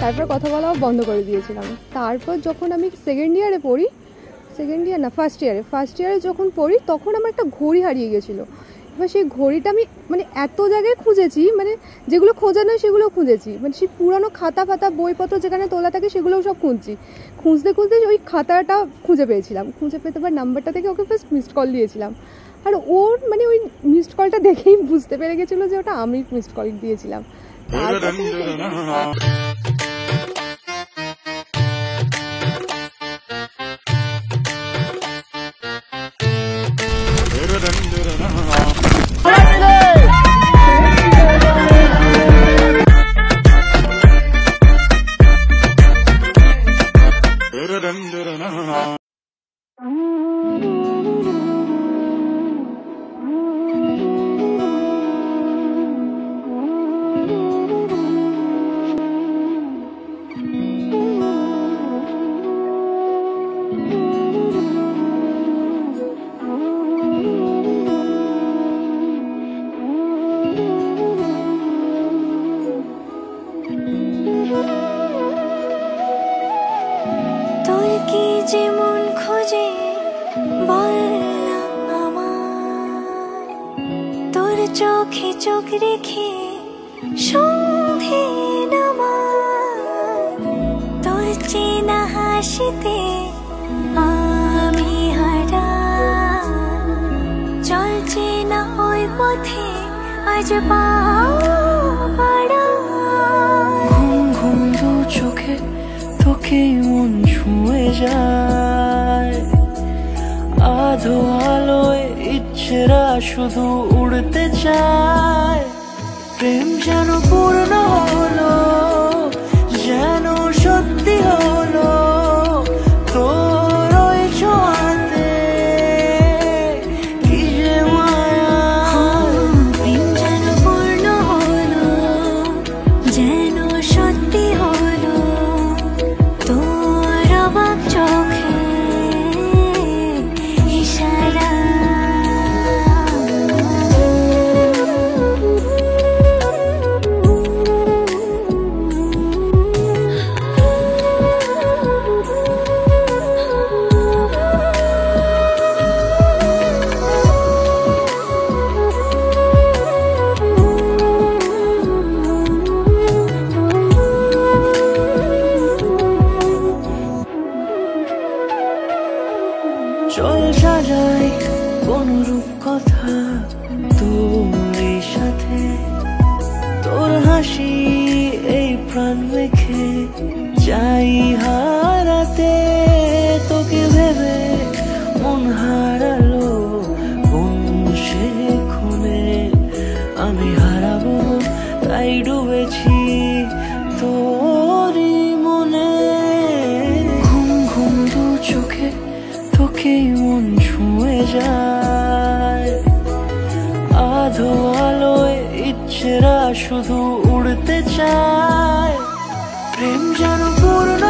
তারপর কথা বলা বন্ধ করে দিয়েছিলাম। তারপর যখন আমি সেকেন্ড ইয়ারে পড়ি, ফার্স্ট ইয়ারে যখন পড়ি, তখন আমার একটা ঘড়ি হারিয়ে গেছিলো। এবার সেই ঘড়িটা আমি মানে এত জায়গায় খুঁজেছি, মানে যেগুলো খোঁজা নয় সেগুলো খুঁজেছি, মানে সেই পুরানো খাতা ফাতা বইপত্র যেখানে তোলা থাকে সেগুলোও সব খুঁজতে ওই খাতাটা খুঁজে পেয়েছিলাম। খুঁজে পেতে পার নাম্বারটা থেকে ওকে ফার্স্ট মিসড কল দিয়েছিলাম। আর ওর মানে ওই মিসড কলটা দেখেই বুঝতে পেরে গেছিলো যে ওটা আমি মিসড কল দিয়েছিলাম। যেমন খোঁজে বললাম আমায়, তোর চোখে চোখ রেখে সন্ধে নামায়, তোর চেনা হাসিতে আমি হারাই, চলছে না ওই পথে আজ পাড়া। ঘুম ঘুম দু চোখে তোকে মন ছুঁয়ে যায়, আধো আলোয় ইচ্ছেরা শুধু উড়তে চায়। প্রেম যেন পূর্ণ হলো, যেন সত্যি হলো, তোর ওই ছোঁয়াতে কি যে মায়া। প্রেম যেন পূর্ণ হলো, যেন সত্যি হলো, তোর অবাক চোখে ইশারা। চল সাজাই কোন রূপকথা তোর সাথে, তোর হাসি এই প্রাণ রেখে চাই হারাতে। তোকে ভেবে মন হারালো কোন সে ক্ষণে, আমি হারাবো তাই ডুবেছি তোরই মনে। ঘুম ঘুম দু চোখে তোকেই মন ছুঁয়ে যায়, আধো আলোয় ইচ্ছেরা শুধু উড়তে চায়। প্রেম যেন পূর্ণ